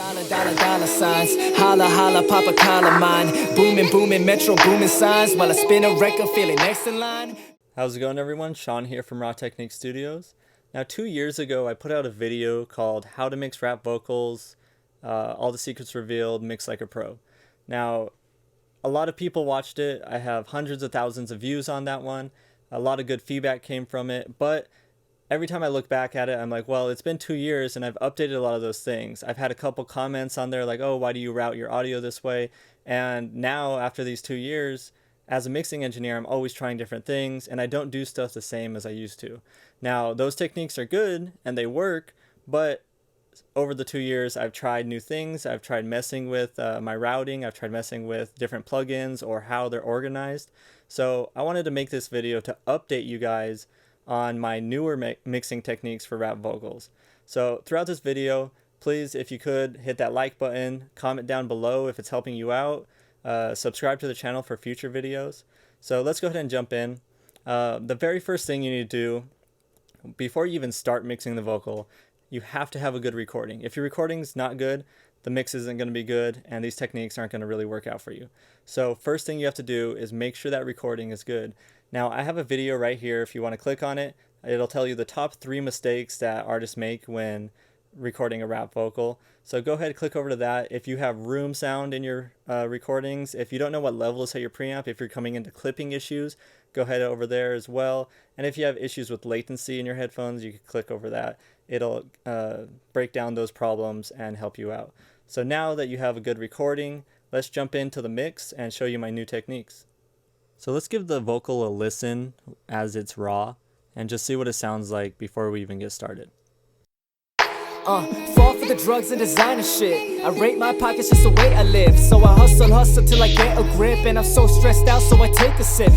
Dollar signs, holla holla, pop a collar mine, booming, metro booming signs, while I spin a record, feeling next in line. How's it going, everyone? Sean here from Raw Technique Studios. Now, 2 years ago, I put out a video called How to Mix Rap Vocals, All the Secrets Revealed, Mix Like a Pro. Now, a lot of people watched it. I have hundreds of thousands of views on that one. A lot of good feedback came from it, but every time I look back at it, I'm like, well, it's been 2 years and I've updated a lot of those things. I've had a couple comments on there like, oh, why do you route your audio this way? And now, after these 2 years, as a mixing engineer, I'm always trying different things and I don't do stuff the same as I used to. Now, those techniques are good and they work, but over the 2 years, I've tried new things. I've tried messing with my routing. I've tried messing with different plugins or how they're organized. So I wanted to make this video to update you guys on my newer mixing techniques for rap vocals. So throughout this video, please, if you could, hit that like button, comment down below if it's helping you out, subscribe to the channel for future videos. So let's go ahead and jump in. The very first thing you need to do before you even start mixing the vocal, you have to have a good recording. If your recording's not good, the mix isn't going to be good and these techniques aren't going to really work out for you. So first thing you have to do is make sure that recording is good. Now, I have a video right here. If you want to click on it, it'll tell you the top 3 mistakes that artists make when recording a rap vocal. So go ahead and click over to that. If you have room sound in your recordings, if you don't know what level to set your preamp, if you're coming into clipping issues, go ahead over there as well. And if you have issues with latency in your headphones, you can click over that. It'll break down those problems and help you out. So now that you have a good recording, let's jump into the mix and show you my new techniques. So let's give the vocal a listen as it's raw and just see what it sounds like before we even get started. Fall for the drugs and designer shit. I rate my pockets just the way I live. So I hustle till I get a grip. And I'm so stressed out, so I take a sip.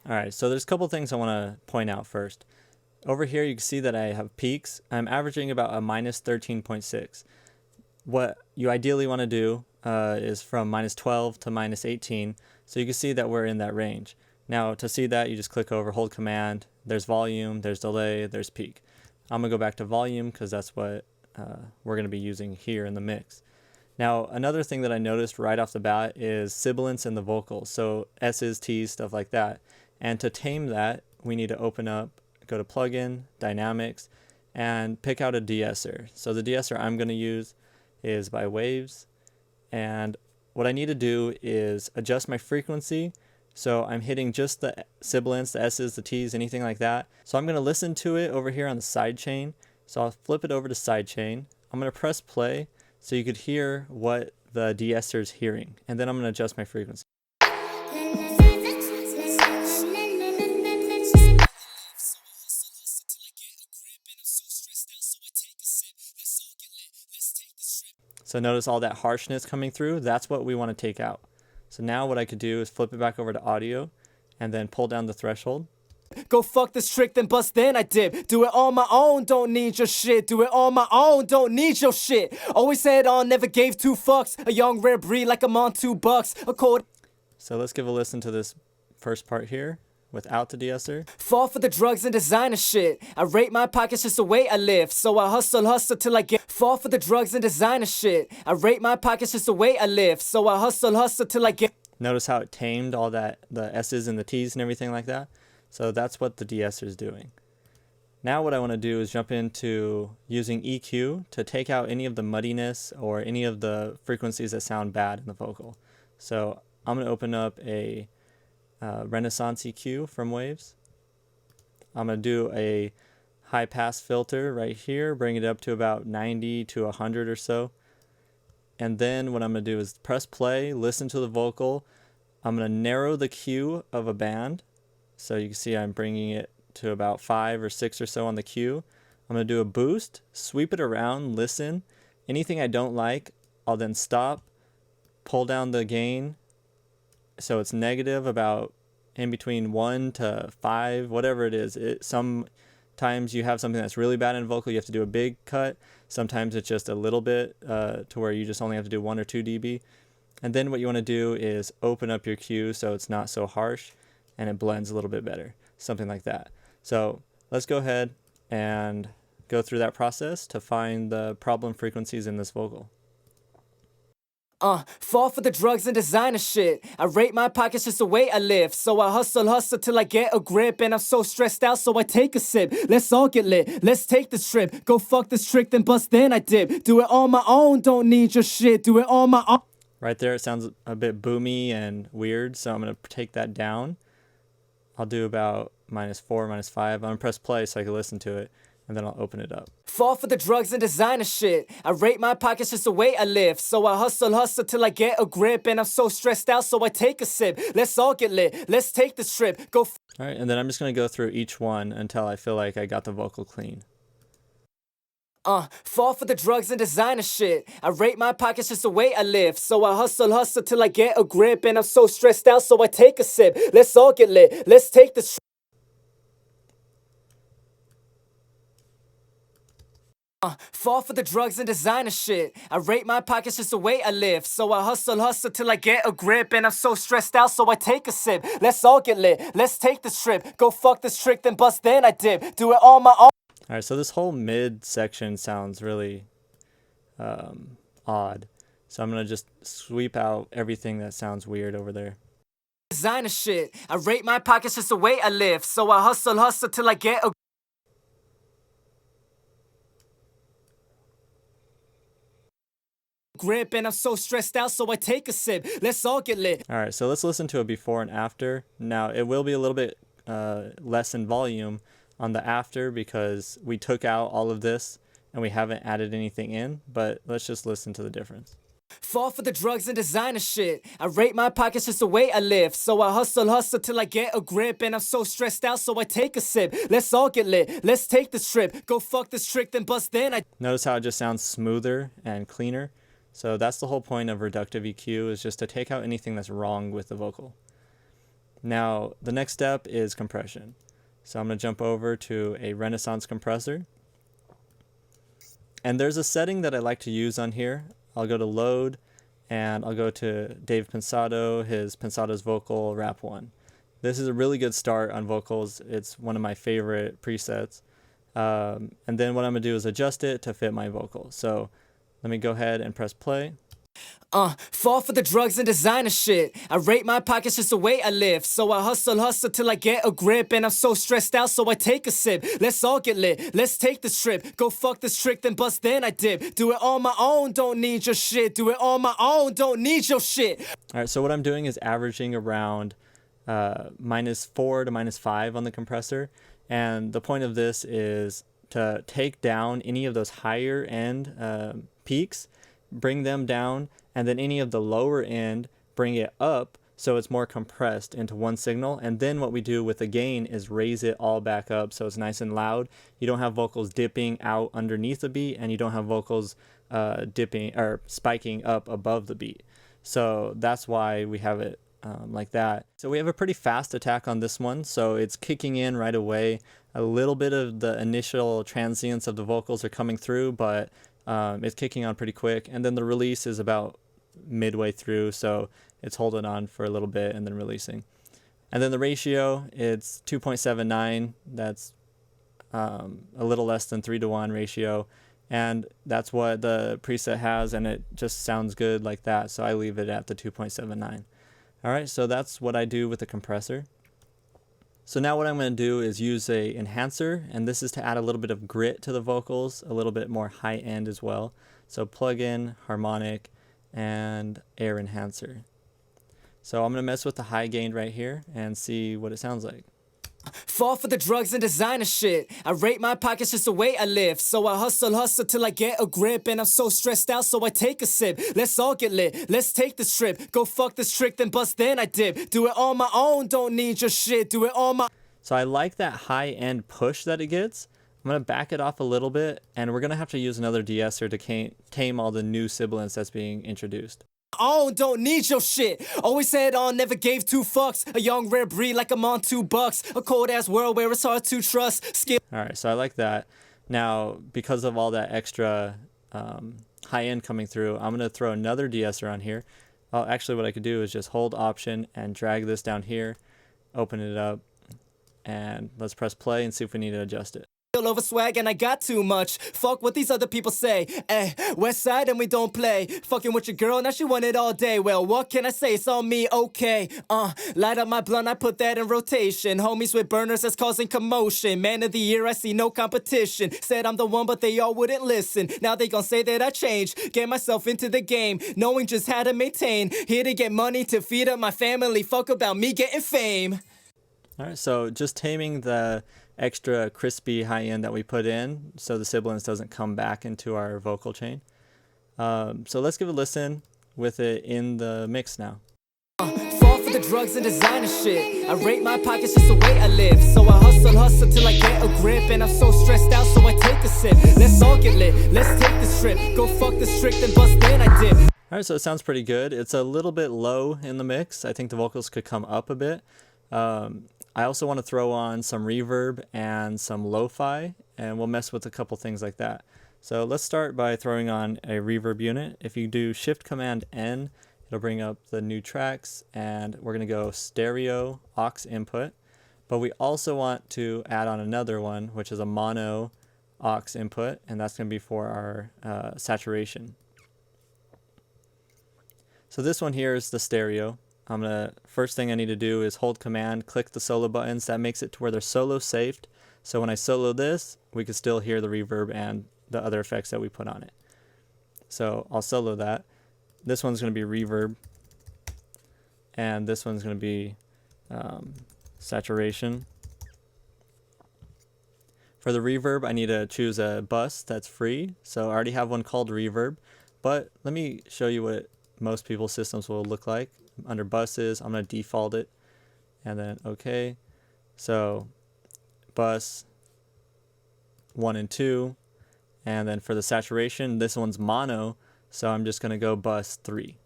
Alright, so there's a couple things I want to point out first. Over here you can see that I have peaks. I'm averaging about a minus 13.6. What you ideally want to do is from minus 12 to minus 18. So you can see that we're in that range. Now to see that, you just click over, hold command. There's volume, there's delay, there's peak. I'm going to go back to volume because that's what we're going to be using here in the mix. Now, another thing that I noticed right off the bat is sibilance in the vocals. So S's, T's, stuff like that. And to tame that, we need to open up, go to plugin, dynamics, and pick out a de-esser. So the de-esser I'm going to use is by Waves. And what I need to do is adjust my frequency. So I'm hitting just the sibilance, the S's, the T's, anything like that. So I'm going to listen to it over here on the sidechain. So I'll flip it over to sidechain. I'm going to press play so you could hear what the de-esser is hearing. And then I'm going to adjust my frequency. So notice all that harshness coming through. That's what we want to take out. So now what I could do is flip it back over to audio and then pull down the threshold. Go fuck this trick, then bust, then I dip. Do it on my own, don't need your shit. Do it on my own, don't need your shit. Always head on, never gave 2 fucks. A young rare breed like I'm on $2. A chord. So let's give a listen to this first part here without the de-esser. Fall for the drugs and designer shit. I rate my pockets just the way I live. So I hustle till I get. Fall for the drugs and designer shit. I rate my pockets just the way I live. So I hustle till I get. Notice how it tamed all that, the S's and the T's and everything like that. So that's what the de-esser is doing. Now what I want to do is jump into using EQ to take out any of the muddiness or any of the frequencies that sound bad in the vocal. So I'm going to open up a Renaissance EQ from Waves. I'm going to do a high pass filter right here, bring it up to about 90 to 100 or so. And then what I'm going to do is press play, listen to the vocal. I'm going to narrow the Q of a band. So you can see I'm bringing it to about 5 or 6 or so on the Q. I'm going to do a boost, sweep it around, listen. Anything I don't like, I'll then stop, pull down the gain. So it's negative about in between 1 to 5, whatever it is. Sometimes you have something that's really bad in vocal, you have to do a big cut. Sometimes it's just a little bit to where you just only have to do 1 or 2 dB. And then what you want to do is open up your Q so it's not so harsh and it blends a little bit better, something like that. So let's go ahead and go through that process to find the problem frequencies in this vocal. Fall for the drugs and designer shit. I rate my pockets just the way I live. So I hustle till I get a grip. And I'm so stressed out, so I take a sip. Let's all get lit, let's take this trip. Go fuck this trick, then bust, then I dip. Do it on my own, don't need your shit. Do it on my own. Right there, it sounds a bit boomy and weird, so I'm going to take that down. I'll do about -4, -5. I'm going to press play so I can listen to it, and then I'll open it up. Fall for the drugs and designer shit. I rate my pockets just the way I live. So I hustle till I get a grip. And I'm so stressed out, so I take a sip. Let's all get lit, let's take this trip. Go. All right, and then I'm just going to go through each one until I feel like I got the vocal clean. Fall for the drugs and designer shit. I rate my pockets just the way I live. So I hustle till I get a grip. And I'm so stressed out, so I take a sip. Let's all get lit, let's take this. Fall for the drugs and designer shit. I rate my pockets just the way I live. So I hustle till I get a grip. And I'm so stressed out, so I take a sip. Let's all get lit, let's take this trip. Go fuck this trick, then bust, then I dip. Do it on my own. All right, so this whole mid section sounds really odd. So I'm going to just sweep out everything that sounds weird over there. Designer shit. I rate my pockets just the way I live. So I hustle till I get a grip. And I'm so stressed out, so I take a sip. Let's all get lit. All right, so let's listen to a before and after. Now, it will be a little bit less in volume on the after because we took out all of this and we haven't added anything in, but let's just listen to the difference. Fall for the drugs and designer shit. I rate my pockets just the way I live. So I hustle till I get a grip. And I'm so stressed out, so I take a sip. Let's all get lit, let's take this trip. Go fuck this trick, then bust, then I. Notice how it just sounds smoother and cleaner. So that's the whole point of reductive EQ, is just to take out anything that's wrong with the vocal. Now, the next step is compression. So I'm going to jump over to a Renaissance compressor. And there's a setting that I like to use on here. I'll go to load and I'll go to Dave Pensado, his Pensado's Vocal Rap 1. This is a really good start on vocals. It's one of my favorite presets. And then what I'm going to do is adjust it to fit my vocal. So let me go ahead and press play. Fall for the drugs and designer shit. I rate my pockets just the way I live. So I hustle till I get a grip. And I'm so stressed out, so I take a sip. Let's all get lit, let's take this trip. Go fuck this trick, then bust, then I dip. Do it on my own, don't need your shit. Do it on my own, don't need your shit. All right, so what I'm doing is averaging around -4 to -5 on the compressor. And the point of this is to take down any of those higher end peaks, bring them down, and then any of the lower end, bring it up so it's more compressed into one signal. And then what we do with the gain is raise it all back up so it's nice and loud. You don't have vocals dipping out underneath the beat, and you don't have vocals dipping or spiking up above the beat. So that's why we have it like that. So we have a pretty fast attack on this one, so it's kicking in right away. A little bit of the initial transients of the vocals are coming through, but it's kicking on pretty quick. And then the release is about midway through, so it's holding on for a little bit and then releasing. And then the ratio, it's 2.79. That's a little less than 3-to-1 ratio, and that's what the preset has, and it just sounds good like that, so I leave it at the 2.79. All right, so that's what I do with the compressor. So now what I'm going to do is use a enhancer, and this is to add a little bit of grit to the vocals, a little bit more high end as well. So plug in harmonic and air enhancer. So I'm going to mess with the high gain right here and see what it sounds like. Fall for the drugs and designer shit. I rate my pockets just the way I live. So I hustle till I get a grip. And I'm so stressed out, so I take a sip. Let's all get lit, let's take this trip. Go fuck this trick, then bust, then I dip. Do it on my own, don't need your shit. Do it on my. So I like that high end push that it gets. I'm going to back it off a little bit, and we're going to have to use another de-esser to tame all the new sibilance that's being introduced. Own, don't need your shit. Always said on, never gave 2 fucks. A young rare breed like I'm on $2. A cold ass world where it's hard to trust. Skill. All right, so I like that. Now, because of all that extra high end coming through, I'm going to throw another de-esser on here. Actually, what I could do is just hold Option and drag this down here, open it up, and let's press play and see if we need to adjust it. Over swag and I got too much. Fuck what these other people say. West side and we don't play. Fucking with your girl, now she want it all day. Well, what can I say? It's on me, okay. Light up my blunt, I put that in rotation. Homies with burners that's causing commotion. Man of the year, I see no competition. Said I'm the one, but they all wouldn't listen. Now they gon' say that I changed. Get myself into the game, knowing just how to maintain. Here to get money to feed up my family. Fuck about me getting fame. All right, so just taming the extra crispy high end that we put in so the sibilance doesn't come back into our vocal chain. So let's give a listen with it in the mix now. Fall for the drugs and designer shit. I rate my pockets just the way I live. So I hustle till I get a grip. And I'm so stressed out, so I take a sip. Let's all get lit, let's take this trip. Go fuck this trick, then bust, then I dip. Alright, so it sounds pretty good. It's a little bit low in the mix. I think the vocals could come up a bit. I also want to throw on some reverb and some lo-fi, and we'll mess with a couple things like that. So let's start by throwing on a reverb unit. If you do Shift Command N, it'll bring up the new tracks, and we're going to go stereo aux input. But we also want to add on another one, which is a mono aux input, and that's going to be for our saturation. So this one here is the stereo. First thing I need to do is hold Command, click the solo buttons. That makes it to where they're solo saved. So when I solo this, we can still hear the reverb and the other effects that we put on it. So I'll solo that. This one's going to be reverb. And this one's going to be saturation. For the reverb, I need to choose a bus that's free. So I already have one called reverb. But let me show you what most people's systems will look like. Under buses, I'm going to default it, and then okay. So bus 1 and 2, and then for the saturation, this one's mono, so I'm just going to go bus 3.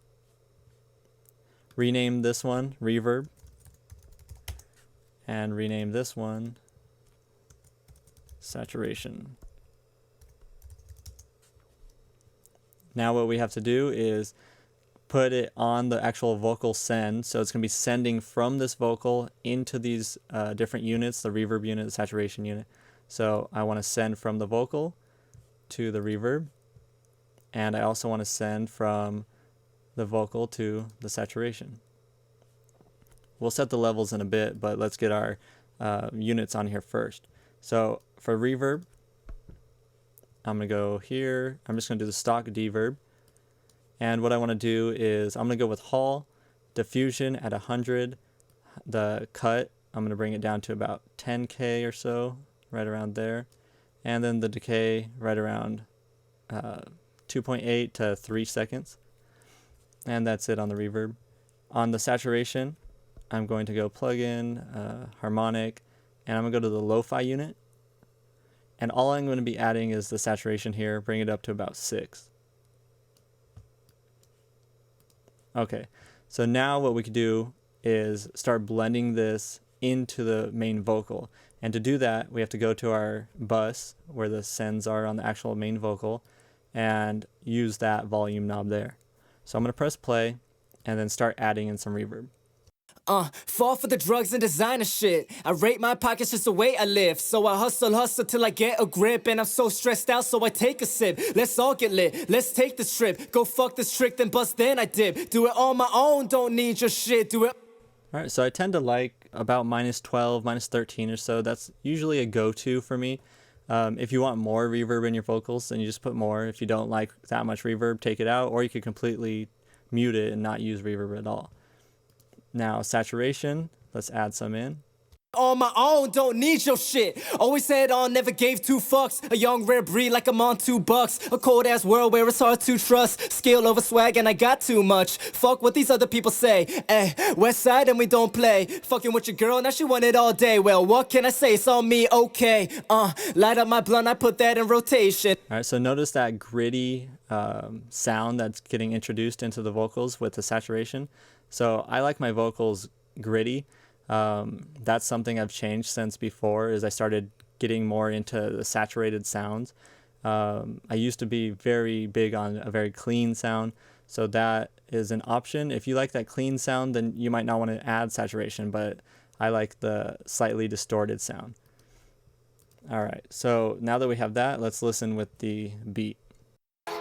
Rename this one reverb, and rename this one saturation. Now what we have to do is put it on the actual vocal send, so it's going to be sending from this vocal into these different units, the reverb unit, the saturation unit. So I want to send from the vocal to the reverb, and I also want to send from the vocal to the saturation. We'll set the levels in a bit, but let's get our units on here first. So for reverb, I'm going to go here. I'm just going to do the stock deverb. And what I want to do is I'm going to go with Hall, diffusion at 100, the cut, I'm going to bring it down to about 10K or so, right around there. And then the decay right around 2.8 to 3 seconds. And that's it on the reverb. On the saturation, I'm going to go plug in harmonic, and I'm going to go to the lo-fi unit. And all I'm going to be adding is the saturation here, bring it up to about 6. Okay, so now what we could do is start blending this into the main vocal. And to do that, we have to go to our bus where the sends are on the actual main vocal and use that volume knob there. So I'm going to press play and then start adding in some reverb. Fall for the drugs and designer shit. I rate my pockets just the way I live. So I hustle till I get a grip. And I'm so stressed out, so I take a sip. Let's all get lit, let's take this trip. Go fuck this trick, then bust, then I dip. Do it on my own, don't need your shit. Do it. Alright, so I tend to like about -12, -13 or so. That's usually a go-to for me. If you want more reverb in your vocals, then you just put more. If you don't like that much reverb, take it out. Or you could completely mute it and not use reverb at all. Now, saturation, let's add some in. On my own, don't need your shit. Always said on, never gave two fucks. A young rare breed like I'm on $2. A cold ass world where it's hard to trust. Skill over swag and I got too much. Fuck what these other people say. West side and we don't play. Fucking with your girl, now she want it all day. Well, what can I say? It's on me, okay. Light up my blunt, I put that in rotation. Alright, so notice that gritty sound that's getting introduced into the vocals with the saturation. So I like my vocals gritty. That's something I've changed since before, is I started getting more into the saturated sounds. I used to be very big on a very clean sound, so that is an option. If you like that clean sound, then you might not want to add saturation, but I like the slightly distorted sound. All right, so now that we have that, let's listen with the beat.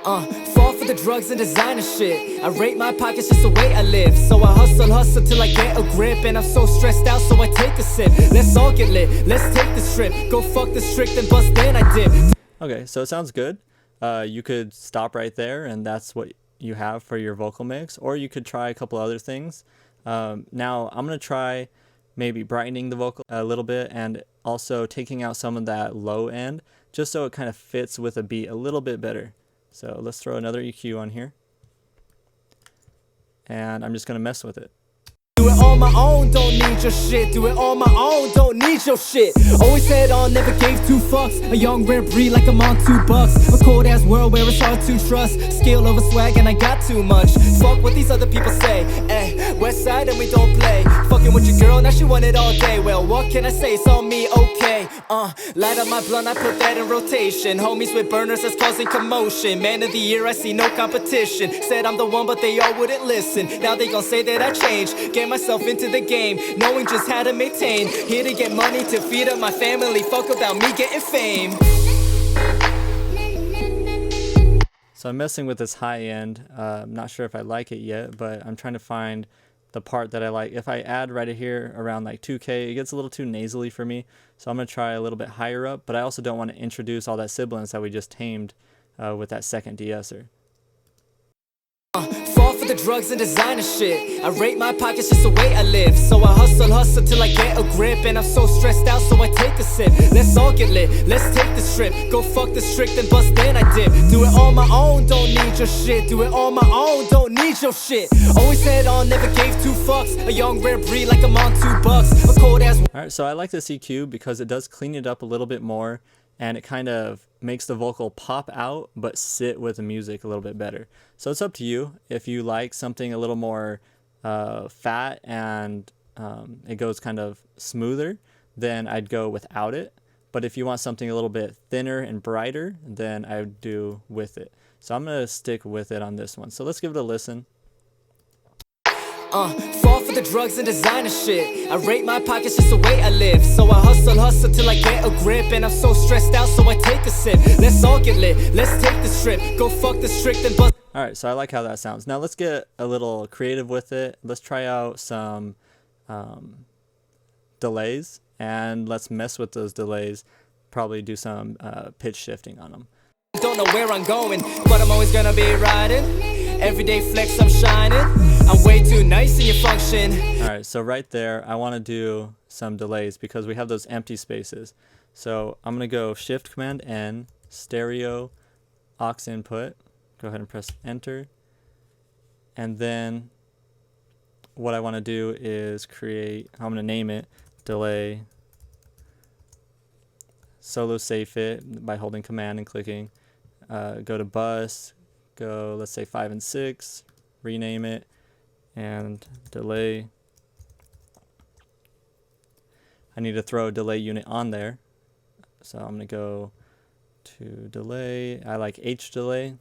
Fall for the drugs and designer shit. I rate my pockets just the way I live. So I hustle till I get a grip. And I'm so stressed out, so I take a sip. Let's all get lit, let's take this trip. Go fuck this trick, then bust, then I dip. Okay, so it sounds good. You could stop right there, and that's what you have for your vocal mix. Or you could try a couple other things. Now, I'm going to try maybe brightening the vocal a little bit and also taking out some of that low end, just so it kind of fits with a beat a little bit better. So let's throw another EQ on here. And I'm just going to mess with it. Do it on my own, don't need your shit. Do it on my own, don't need your shit. Always said on, never gave two fucks. A young rare breed like I'm on $2. A cold ass world where it's hard to trust. Skill over swag and I got too much. Fuck what these other people say. West side and we don't play. Fucking with your girl, now she want it all day. Well, what can I say? It's on me, okay. Light up my blunt, I put that in rotation. Homies with burners that's causing commotion. Man of the year, I see no competition. Said I'm the one, but they all wouldn't listen. Now they gon' say that I changed. Get myself into the game, knowing just how to maintain. Here to get money to feed up my family. Fuck about me getting fame. So I'm messing with this high end. I'm not sure if I like it yet, but I'm trying to find the part that I like. If I add right here around like 2K, it gets a little too nasally for me. So I'm going to try a little bit higher up, but I also don't want to introduce all that sibilance that we just tamed with that second de-esser. Fall for the drugs and designer shit. I rate my pockets just the way I live. So I hustle till I get a grip. And I'm so stressed out, so I take a sip. Let's all get lit, let's take this trip. Go fuck this trick, then bust, then I dip. Do it on my own, don't need your shit. Do it on my own, don't need your shit. Always said on, never gave two fucks. A young rare breed like I'm on $2. A cold ass. Alright, so I like this EQ because it does clean it up a little bit more. And it kind of makes the vocal pop out, but sit with the music a little bit better. So it's up to you. If you like something a little more fat and it goes kind of smoother, then I'd go without it. But if you want something a little bit thinner and brighter, then I would do with it. So I'm going to stick with it on this one. So let's give it a listen. Fall for the drugs and designer shit. I rate my pockets just the way I live. So I hustle till I get a grip. And I'm so stressed out, so I take a sip. Let's all get lit, let's take this trip. Go fuck this trick, then bust. Alright, so I like how that sounds. Now let's get a little creative with it. Let's try out some delays. And let's mess with those delays. Probably do some pitch shifting on them. Don't know where I'm going, but I'm always gonna be riding. Everyday flex, I'm shining. I'm way too nice in your function. Alright, so right there, I want to do some delays because we have those empty spaces. So I'm going to go Shift Command N, stereo, aux input. Go ahead and press enter. And then what I want to do is create, I'm going to name it delay solo safe it by holding command and clicking. Go to bus, go let's say 5 and 6, rename it, and delay. I need to throw a delay unit on there, so I'm gonna go to delay. I like H delay,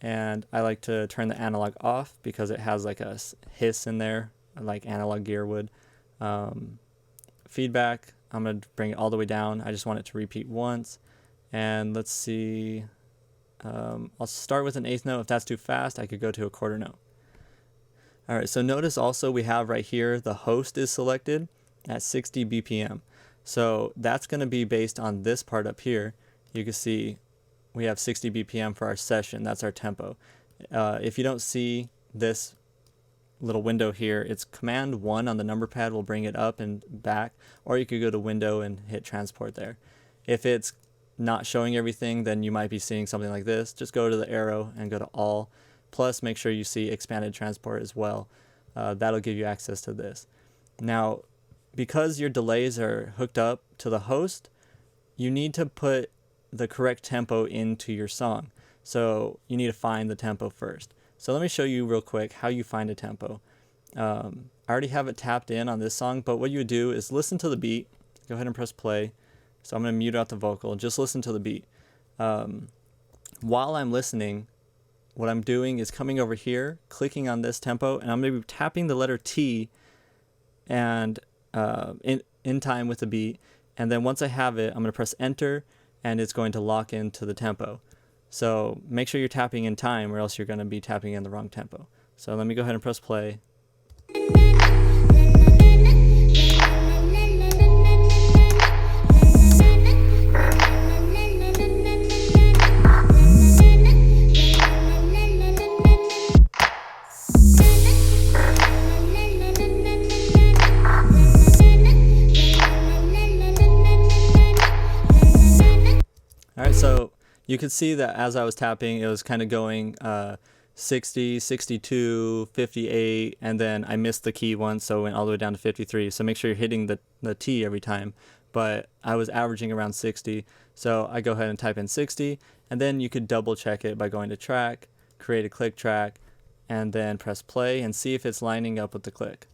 and I like to turn the analog off because it has like a hiss in there like analog gear would. Feedback, I'm gonna bring it all the way down. I just want it to repeat once. And let's see, I'll start with an eighth note. If that's too fast, I could go to a quarter note. Alright, so notice also we have right here the host is selected at 60 BPM. So that's going to be based on this part up here. You can see we have 60 BPM for our session. That's our tempo. If you don't see this little window here, it's Command 1 on the number pad will bring it up and back, or you could go to Window and hit Transport there. If it's not showing everything, then you might be seeing something like this. Just go to the arrow and go to All. Plus, make sure you see Expanded Transport as well. That'll give you access to this. Now, because your delays are hooked up to the host, you need to put the correct tempo into your song. So you need to find the tempo first. So let me show you real quick how you find a tempo. I already have it tapped in on this song, but what you would do is listen to the beat. Go ahead and press play. So I'm going to mute out the vocal. Just listen to the beat. While I'm listening, what I'm doing is coming over here, clicking on this tempo, and I'm going to be tapping the letter T and in time with the beat. And then once I have it, I'm going to press enter, and it's going to lock into the tempo. So make sure you're tapping in time, or else you're going to be tapping in the wrong tempo. So let me go ahead and press play. Alright, so you could see that as I was tapping, it was kind of going 60, 62, 58, and then I missed the key once, so it went all the way down to 53. So make sure you're hitting the T every time. But I was averaging around 60, so I go ahead and type in 60, and then you could double check it by going to track, create a click track, and then press play and see if it's lining up with the click.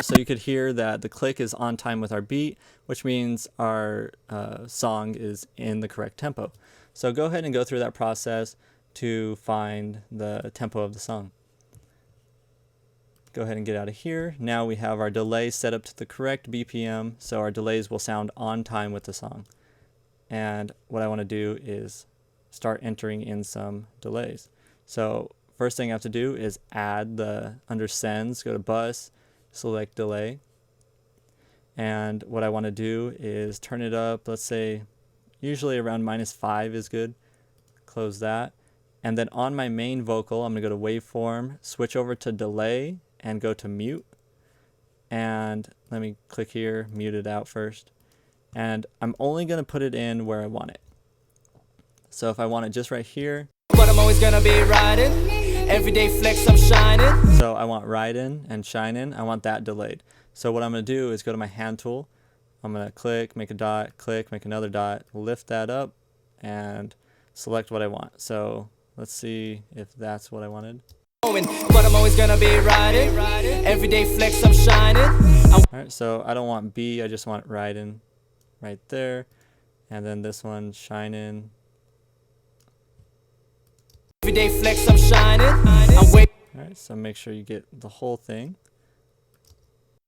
So you could hear that the click is on time with our beat, which means our song is in the correct tempo. So go ahead and go through that process to find the tempo of the song. Go ahead and get out of here. Now we have our delay set up to the correct BPM, so our delays will sound on time with the song. And what I want to do is start entering in some delays. So first thing I have to do is add under sends, go to bus, select delay, and what I want to do is turn it up. Let's say usually around -5 is good. Close that, and then on my main vocal I'm going to go to waveform, switch over to delay, and go to mute. And let me click here, mute it out first, and I'm only going to put it in where I want it. So if I want it just right here, But I'm always gonna be riding. Everyday flex, I'm shining. so I want riding and shining, I want that delayed. So what I'm going to do is go to my hand tool, I'm going to click, make a dot, click, make another dot, lift that up, and select what I want. So let's see if that's what I wanted. But I'm always gonna be riding. Everyday flex, I'm shining. Alright, so I don't want B, I just want riding right there. And then this one, shining. Everyday flex, I'm shining. I'm way. Alright, so make sure you get the whole thing.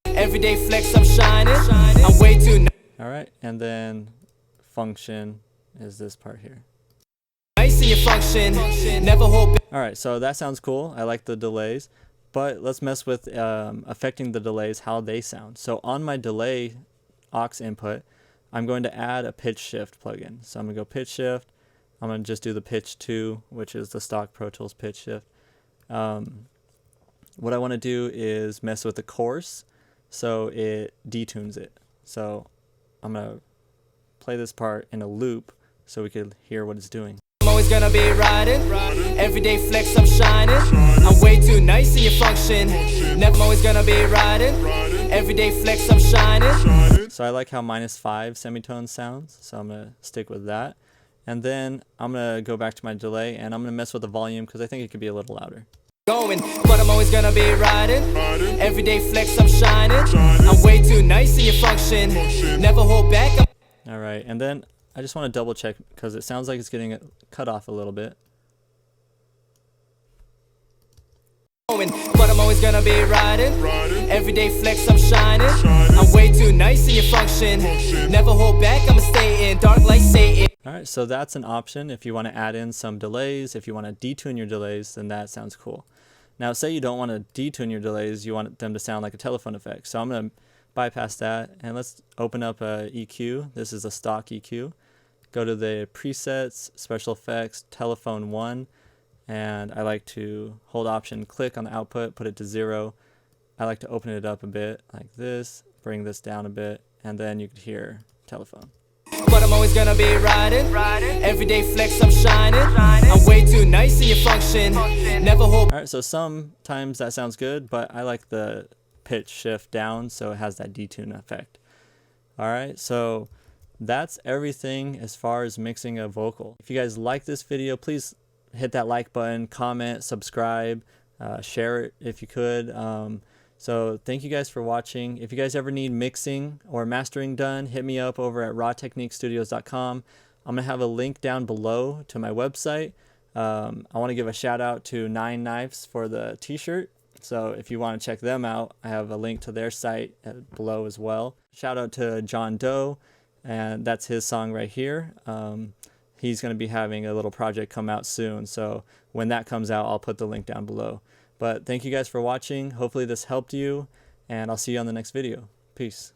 Everyday flex, I'm shining. I'm way too Alright, and then function is this part here. nice in your function. Never hold back. Alright, so that sounds cool. I like the delays. But let's mess with affecting the delays, how they sound. So on my delay aux input, I'm going to add a pitch shift plugin. So I'm going to go pitch shift. I'm going to just do the pitch 2, which is the stock Pro Tools pitch shift. What I want to do is mess with the coarse, so it detunes it. So I'm going to play this part in a loop so we can hear what it's doing. I'm always gonna be riding. Everyday flex, I'm shining. I'm way too nice in your function. Never always gonna be riding. Everyday flex, I'm shining. So I like how -5 semitone sounds, so I'm going to stick with that. And then I'm going to go back to my delay, and I'm going to mess with the volume because I think it could be a little louder. Going, but I'm always gonna be riding. Everyday flex, I'm shining. I'm way too nice in your function. Never hold back. Alright, and then I just want to double check because it sounds like it's getting cut off a little bit. But I'm always gonna be riding. Everyday flex, I'm shining. I'm way too nice in your function. Never hold back, I'ma stay in. Dark like Satan. Alright, so that's an option if you want to add in some delays. If you want to detune your delays, then that sounds cool. Now say you don't want to detune your delays, you want them to sound like a telephone effect. So I'm going to bypass that, and let's open up a EQ. This is a stock EQ. Go to the presets, special effects, telephone 1, and I like to hold option, click on the output, put it to 0. I like to open it up a bit like this, bring this down a bit, and then you can hear telephone. But I'm always gonna be riding. Everyday flex, I'm shining. I'm way too nice in your function. Never hold. Alright, so sometimes that sounds good, but I like the pitch shift down so it has that detune effect. Alright, so that's everything as far as mixing a vocal. If you guys like this video, please hit that like button, comment, subscribe, share it if you could. So thank you guys for watching. If you guys ever need mixing or mastering done, hit me up over at rawtechniquestudios.com. I'm going to have a link down below to my website. I want to give a shout out to Nine Knives for the t-shirt. So if you want to check them out, I have a link to their site below as well. Shout out to John Doe, and that's his song right here. He's going to be having a little project come out soon. So when that comes out, I'll put the link down below. But thank you guys for watching. Hopefully this helped you, and I'll see you on the next video. Peace.